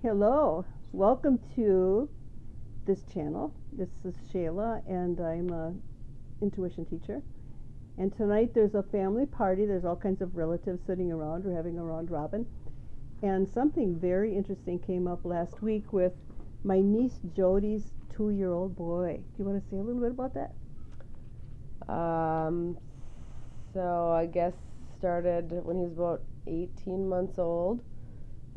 Hello, welcome to this channel. This is Shayla, and I'm a intuition teacher. And tonight there's a family party. There's all kinds of relatives sitting around. We're having a round robin. And something very interesting came up last week with my niece Jodi's 2-year-old boy. Do you want to say a little bit about that? Um, so I guess started when he was about 18 months old.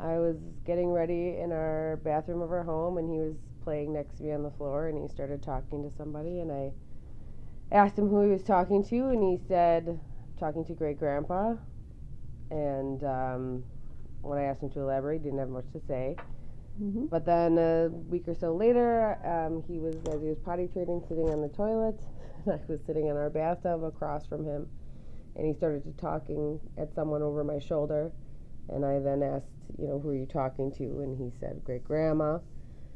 I was getting ready in our bathroom of our home, and he was playing next to me on the floor, and he started talking to somebody, and I asked him who he was talking to, and he said, talking to great grandpa. And when I asked him to elaborate, he didn't have much to say. Mm-hmm. But then a week or so later, as he was potty training, sitting on the toilet. I was sitting in our bathtub across from him, and he started to talking at someone over my shoulder. And I then asked, who are you talking to? And he said, great grandma.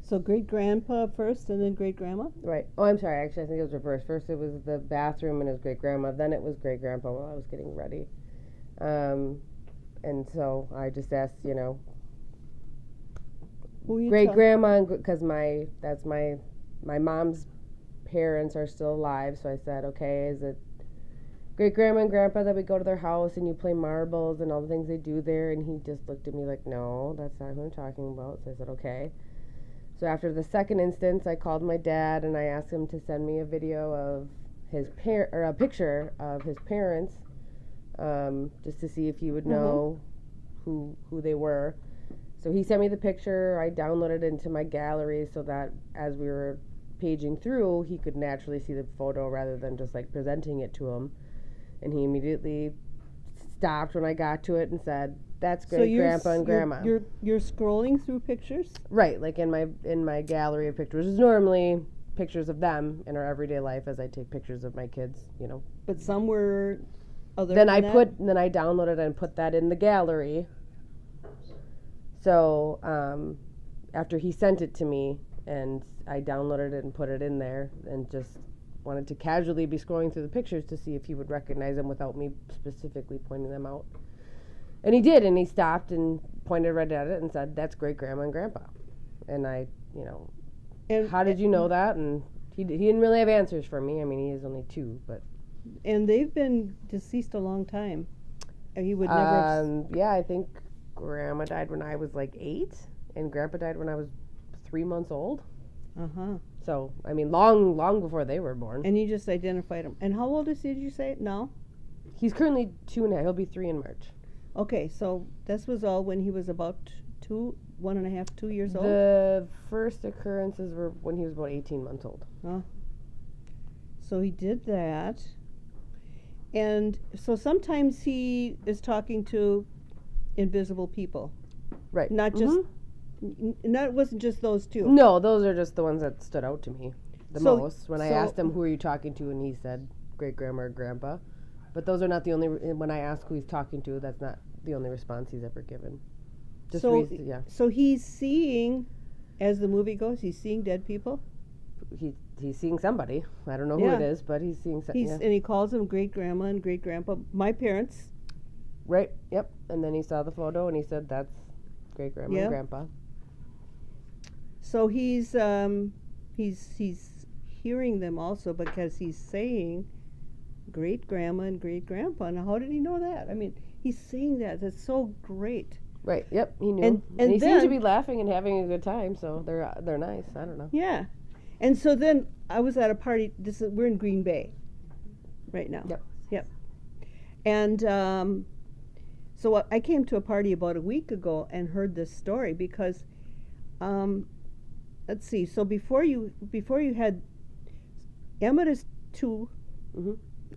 So great grandpa first, and then great grandma. Right. Oh, I'm sorry. Actually, I think it was reversed. First, it was the bathroom and his great grandma. Then it was great grandpa while I was getting ready. And so I just asked, great grandma, because my mom's parents are still alive. So I said, okay, is it great grandma and grandpa that we go to their house and you play marbles and all the things they do there? And he just looked at me like, no, that's not who I'm talking about. So I said, okay. So after the second instance, I called my dad and I asked him to send me a video of a picture of his parents, just to see if he would know who they were. So he sent me the picture. I downloaded it into my gallery so that as we were paging through, he could naturally see the photo rather than just like presenting it to him. And he immediately stopped when I got to it and said, that's great grandpa and grandma. You're scrolling through pictures? Right, like in my gallery of pictures. Is normally pictures of them in our everyday life as I take pictures of my kids, But some were other then I downloaded and put that in the gallery. So after he sent it to me, and I downloaded it and put it in there, and just wanted to casually be scrolling through the pictures to see if he would recognize them without me specifically pointing them out. And he did, and he stopped and pointed right at it and said, that's great grandma and grandpa. And I, and how did you know that? And he didn't really have answers for me. I mean, he is only 2, but. And they've been deceased a long time. And he would never. Yeah, I think grandma died when I was like 8, and grandpa died when I was 3 months old. So, I mean, long before they were born. And you just identified him. And how old is he, did you say, now? He's currently 2.5. He'll be 3 in March. Okay, so this was all when he was about 1.5, 2 years old? The first occurrences were when he was about 18 months old. So he did that. And so sometimes he is talking to invisible people. Right. Not just... it wasn't just those 2. No, those are just the ones that stood out to me the most. When I asked him, who are you talking to? And he said, great grandma or grandpa. But those are not the only, when I ask who he's talking to, that's not the only response he's ever given. So he's seeing, as the movie goes, he's seeing dead people? He's seeing somebody. I don't know who it is, but he's seeing somebody. And he calls them great grandma and great grandpa. My parents. Right, yep. And then he saw the photo and he said, that's great grandma and grandpa. So he's hearing them also because he's saying great grandma and great grandpa. Now, how did he know that? I mean, he's saying that. That's so great. Right. Yep. He knew. And he seemed to be laughing and having a good time. So they're nice. I don't know. Yeah. And so then I was at a party. We're in Green Bay right now. Yep. And so I came to a party about a week ago and heard this story because. Let's see. So before you had Emmett is 2,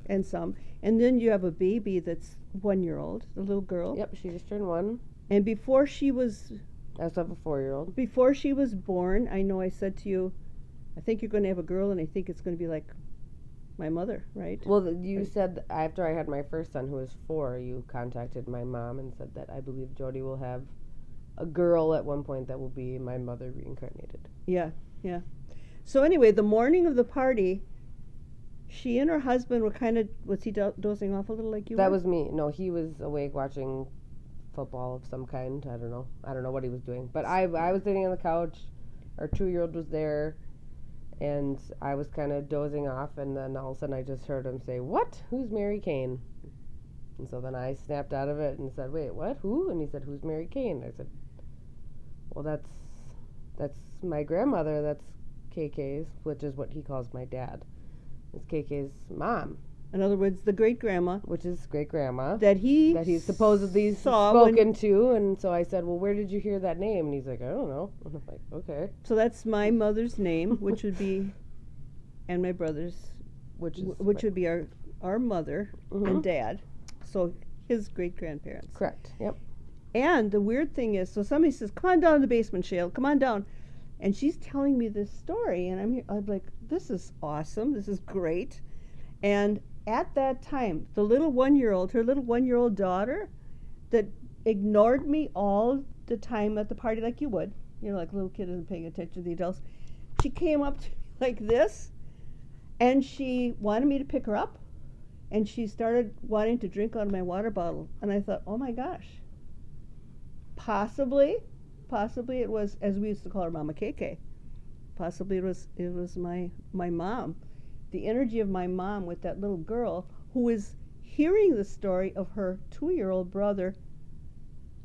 and some, and then you have a baby that's 1-year-old, a little girl. Yep, she just turned 1. And before she was, I also have a 4-year-old. Before she was born, I know I said to you, I think you're going to have a girl, and I think it's going to be like my mother, right? Well, you said after I had my first son, who was 4, you contacted my mom and said that I believe Jodi will have a girl at one point that will be my mother reincarnated. Yeah. So anyway, the morning of the party, she and her husband were kind of, was he dozing off a little like you That were? was me. No, he was awake watching football of some kind. I don't know what he was doing. But I was sitting on the couch. Our 2-year-old was there, and I was kind of dozing off, and then all of a sudden I just heard him say, "What? Who's Mary Kane?" And so then I snapped out of it and said, "Wait, what? Who?" And he said, "Who's Mary Kane?" I said, "Well, that's my grandmother. That's KK's, which is what he calls my dad. It's KK's mom." In other words, the great grandma Which is great grandma that he's supposedly saw spoken to. And so I said, "Well, where did you hear that name?" And he's like, "I don't know." And I'm like, "Okay." So that's my mother's name, which would be, and my brother's, which would be our mother and dad. So his great grandparents. Correct. Yep. And the weird thing is, so somebody says, "Come on down to the basement, Shale. Come on down." And she's telling me this story, and I'm like, this is awesome. This is great. And at that time, her little 1-year-old daughter, that ignored me all the time at the party like you would, like a little kid isn't paying attention to the adults. She came up to me like this, and she wanted me to pick her up, and she started wanting to drink out of my water bottle. And I thought, oh my gosh, possibly it was, as we used to call her, Mama KK. Possibly it was my mom. The energy of my mom with that little girl who is hearing the story of her 2-year-old brother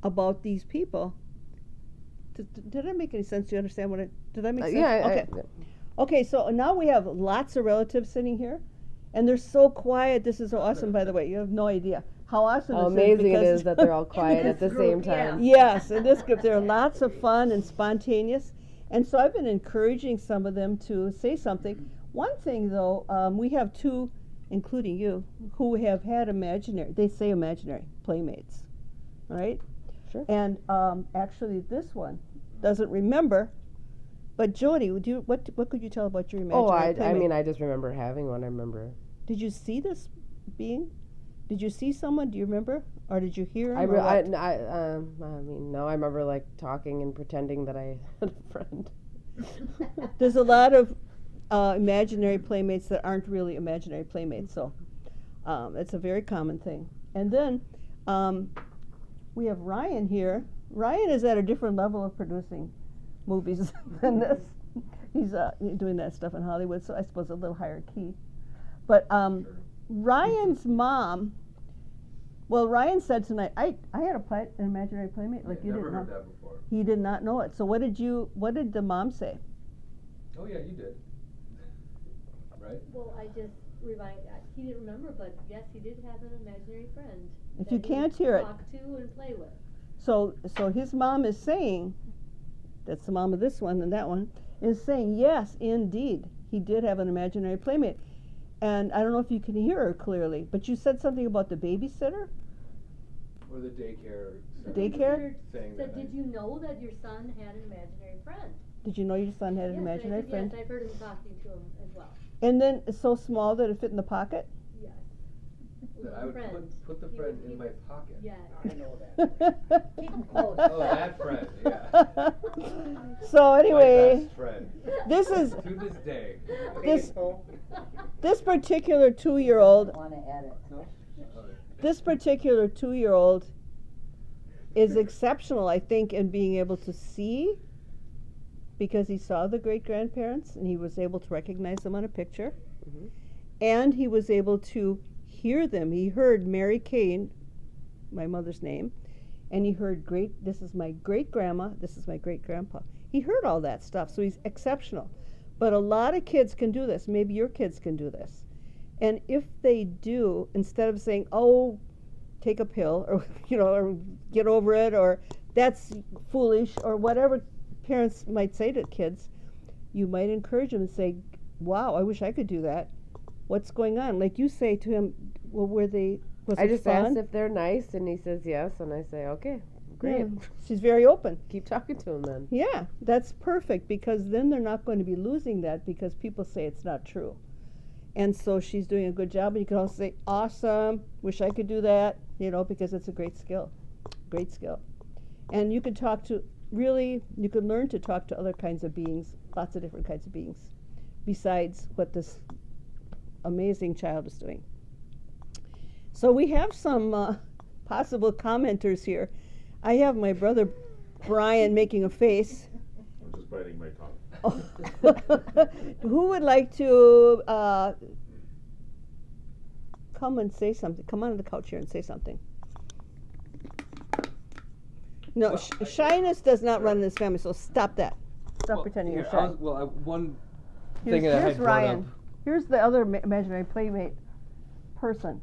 about these people. Did that make any sense? Do you understand did that make sense? Yeah. Okay. Okay, so now we have lots of relatives sitting here, and they're so quiet. This is so awesome, by the way. You have no idea how awesome How this amazing is. it is that they're all quiet at the same time. Yes, in this group there are lots of fun and spontaneous. And so I've been encouraging some of them to say something. One thing, though, we have 2, including you, who have had imaginary playmates, right? Sure. And actually this one doesn't remember. But Jodi, what could you tell about your imaginary playmate? I mean, I just remember having one. I remember. Did you see this being? Did you see someone? Do you remember? Or did you hear him? I mean, no, I remember like talking and pretending that I had a friend. There's a lot of imaginary playmates that aren't really imaginary playmates, so it's a very common thing. And then we have Ryan here. Ryan is at a different level of producing movies than this. He's doing that stuff in Hollywood, so I suppose a little higher key. But Ryan's mom, well, Ryan said tonight, I had an imaginary playmate. Like, you didn't know. Never heard that before. He did not know it. So what did the mom say? Oh yeah, you did. Right? Well, I just he didn't remember, but yes, he did have an imaginary friend. If you can't hear it. Talk to and play with. So his mom is saying, that's the mom of this one and that one, is saying, yes, indeed, he did have an imaginary playmate. And I don't know if you can hear her clearly, but you said something about the babysitter? Or the daycare. Daycare? Saying Said, that did you know that your son had an imaginary friend? Did you know your son had an Yes, imaginary friend? Yes, I've heard him talking to him as well. And then it's so small that it fit in the pocket? Yes. that I would Friend. put the He friend would- in my pocket. Yes. I know that. Keep him close. Oh, that friend, yeah. So anyway, My best friend. this is To this day. this particular 2-year-old. Want to add it? No? This particular 2-year-old is exceptional, I think, in being able to see, because he saw the great-grandparents and he was able to recognize them on a picture. Mhm. And he was able to hear them. He heard Mary Kane, my mother's name, and he heard this is my great-grandma, this is my great-grandpa. He heard all that stuff, so he's exceptional. But a lot of kids can do this. Maybe your kids can do this. And if they do, instead of saying, oh, take a pill, or, or get over it, or that's foolish, or whatever parents might say to kids, you might encourage them and say, wow, I wish I could do that. What's going on? Like you say to him, well, was I it just fun? asked if they're nice, and he says yes, and I say, okay, great. Yeah. She's very open. Keep talking to him then. Yeah, that's perfect, because then they're not going to be losing that because people say it's not true. And so she's doing a good job, and you can also say, awesome, wish I could do that, because it's a great skill. Great skill. And you can you can learn to talk to other kinds of beings, lots of different kinds of beings, besides what this amazing child is doing. So we have some possible commenters here. I have my brother Brian making a face. I'm just biting my tongue. Who would like to come and say something? Come on the couch here and say something. No, Well, shyness does not run in this family, so stop that. Stop pretending you're shy. One Here's, thing that I here's had brought Ryan. up. Here's the other imaginary playmate person.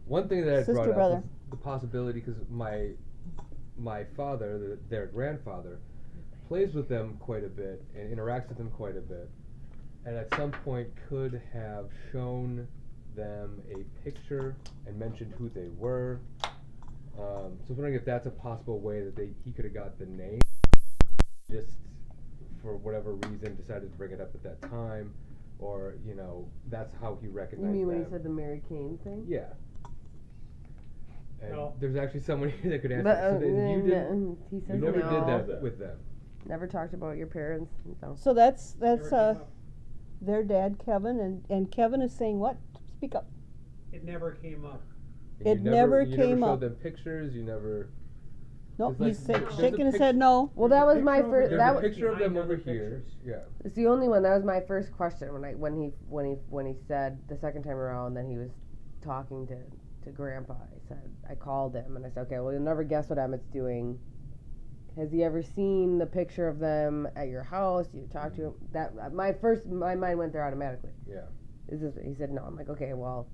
One thing that I Sister, brought brother. up was the possibility, because my father, their grandfather, plays with them quite a bit and interacts with them quite a bit, and at some point could have shown them a picture and mentioned who they were. So I was wondering if that's a possible way that he could have got the name, just for whatever reason decided to bring it up at that time, or that's how he You recognized mean when them. you said the Mary Kane thing? Yeah. And No. there's actually someone here that could answer. But, So then you didn't. he You says never no. did that with them. Never talked about your parents. No. So that's Never came up. their dad, Kevin, and Kevin is saying what? Speak up. It never came up. And It you never you came never up. showed them pictures. You never. No, It's like he's there's a shaking his picture- head no. Well, that was my Picture first. over There's That a was picture of them behind over other here. pictures. Yeah. it's the only one. That was my first question when he said the second time around that he was talking to Grandpa. I called him and I said, okay, well, you'll never guess what Emmett's doing. Has he ever seen the picture of them at your house? You talked to him? My mind went there automatically. Yeah. He said no. I'm like, okay, well,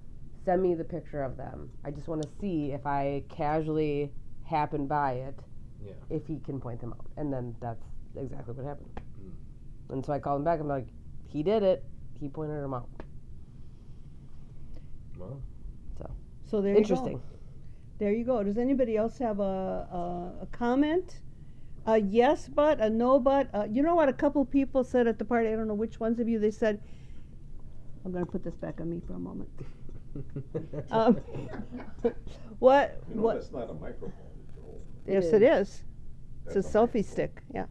send me the picture of them. I just want to see if I casually happen by it, Yeah. if he can point them out. And then that's exactly what happened. Mm. And so I called him back. I'm like, he did it. He pointed them out. Well. So there Interesting. you go. There you go. Does anybody else have a comment? A yes but, a no but. You know what a couple people said at the party, I don't know which ones of you, they said, I'm going to put this back on me for a moment. What? That's not a microphone. Joel. Yes, It it is. It's a That's selfie microphone. stick, yeah.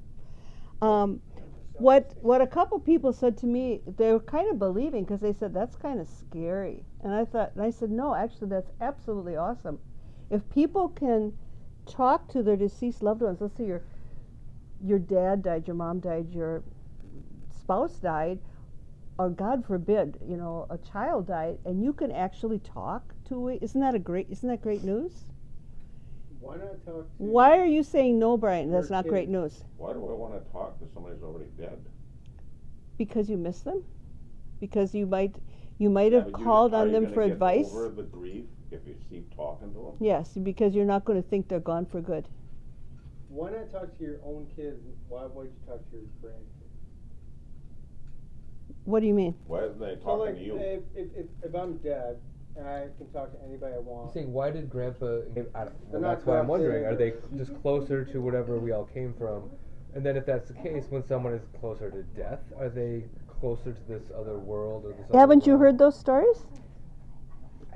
What a couple people said to me, they were kind of believing because they said that's kind of scary, and I said no, actually that's absolutely awesome. If people can talk to their deceased loved ones, let's say your dad died, your mom died, your spouse died, or God forbid, a child died, and you can actually talk to it. Isn't that great news? Why not talk to? Why are you saying no, Brian? That's Your not great kids. news. Why do I want to talk to somebody who's already dead? Because you miss them? Because you might Yeah, have called on them for advice? Over the grief if you keep talking to them. Yes, because you're not going to think they're gone for good. Why not talk to your own kids? Why would you talk to your grandkids? What do you mean? Why isn't they So talking like, to you? if I'm dead and I can talk to anybody I want, I'm saying, why did Grandpa? They're not That's why I'm wondering. Are they adopted. just closer to whatever we all came from? And then, if that's the case, when someone is closer to death, are they closer to this other world or this? Haven't you other heard those stories?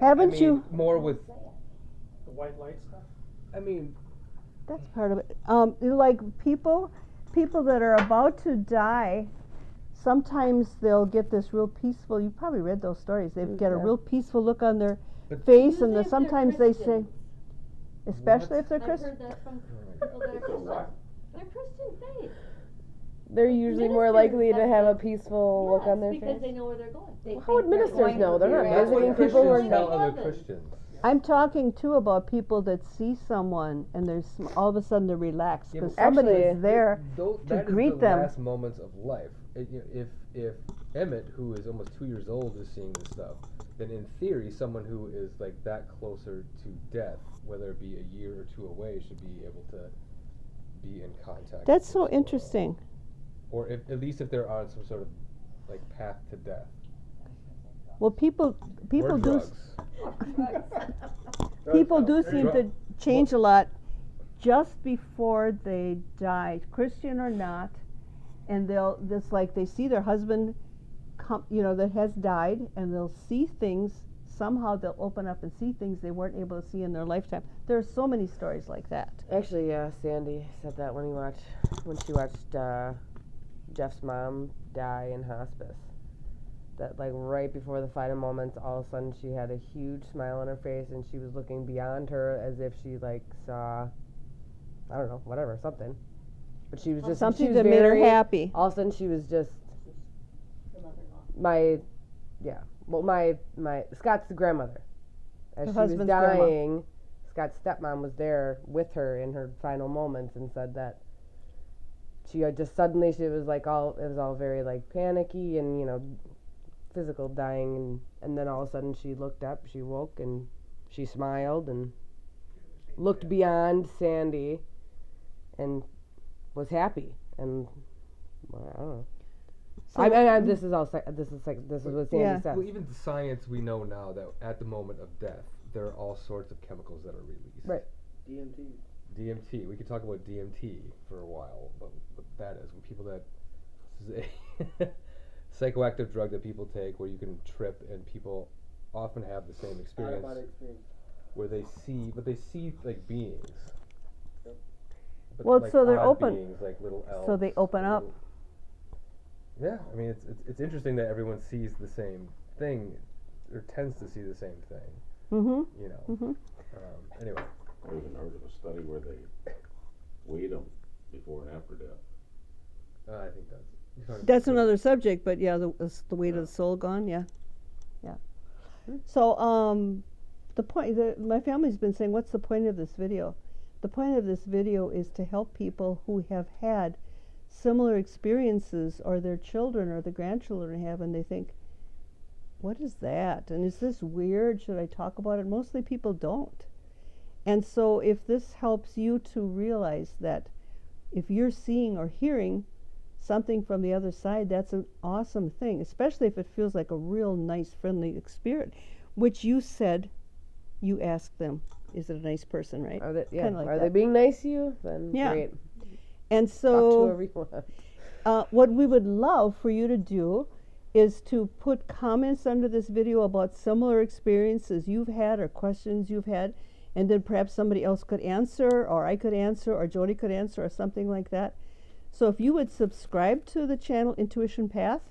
Haven't I mean, you? more with? the white light stuff. I mean, That's part of it. Like people that are about to die, sometimes they'll get this real peaceful. You probably read those stories. They get a Yeah. real peaceful look on their But- face, Usually and if they're sometimes they say, Christians. especially What? if they're I've Christian. heard that from people that are It's a Christian. what? They're Christian faith. They're usually more Ministers likely to have have a that. peaceful look on their because face. they know where they're going. They Well, how think would they're ministers going know? They're to not be that's visiting what people who are Christians tell not- other Christians. I'm talking too about people that see someone and there's all of a sudden they're relaxed Yeah, because but somebody actually, is there. That is greet the them. last moments of life. If Emmett, who is almost 2 years old, is seeing this stuff, then in theory, someone who is like that closer to death, whether it be a year or two away, should be able to be in contact. That's with so this world. interesting. Or at least if they're on some sort of like path to death. Well, people or do drugs. people do There seem you to go. change a lot just before they die, Christian or not, and they'll just like they see their husband come, that has died, and they'll see things. Somehow they'll open up and see things they weren't able to see in their lifetime. There are so many stories like that. Actually, yeah, Sandy said that when she watched Jeff's mom die in hospice. That like right before the final moments, all of a sudden she had a huge smile on her face, and she was looking beyond her as if she like saw I don't know, whatever, something. But she was just Something she was that made her very- happy. All of a sudden, she was just The mother-in-law. my Scott's grandmother. As Her she was husband's grandma. dying, Scott's stepmom was there with her in her final moments and said that she had just suddenly it was all very like panicky and physical dying and then all of a sudden she looked up, she woke and she smiled and looked beyond Sandy and was happy and well, I don't know. So- This is what Sandy Yeah. said. Well, even the science we know now that at the moment of death, there are all sorts of chemicals that are released. Right. DMT. DMT. We could talk about DMT for a while, but what that is when people that this is a psychoactive drug that people take where you can trip and people often have the same experience Out-of-body experience. where they see like beings. Yep. But Well, like so they're odd open. beings, like little elves. So they open up. Yeah, I mean it's interesting that everyone sees the same thing or tends to see the same thing. Mm-hmm. You know. Mm-hmm. Anyway. I even heard of a study where they weighed them before and after death. I think that's That's another subject, but yeah, the weight of the soul gone, yeah. So, the point, my family's been saying, what's the point of this video? The point of this video is to help people who have had similar experiences, or their children or the grandchildren have, and they think, what is that? And is this weird? Should I talk about it? Mostly people don't. And so if this helps you to realize that if you're seeing or hearing something from the other side, that's an awesome thing, especially if it feels like a real nice, friendly spirit, which you said you asked them, is it a nice person, right? Are they, Kinda like are they that. being nice to you? Then Yeah. great. And Talk to so whoever you want. what we would love for you to do is to put comments under this video about similar experiences you've had or questions you've had, and then perhaps somebody else could answer, or I could answer, or Jodi could answer, or something like that. So if you would subscribe to the channel Intuition Path,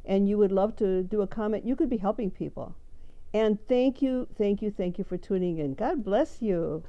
and you would love to do a comment, you could be helping people. And thank you for tuning in. God bless you.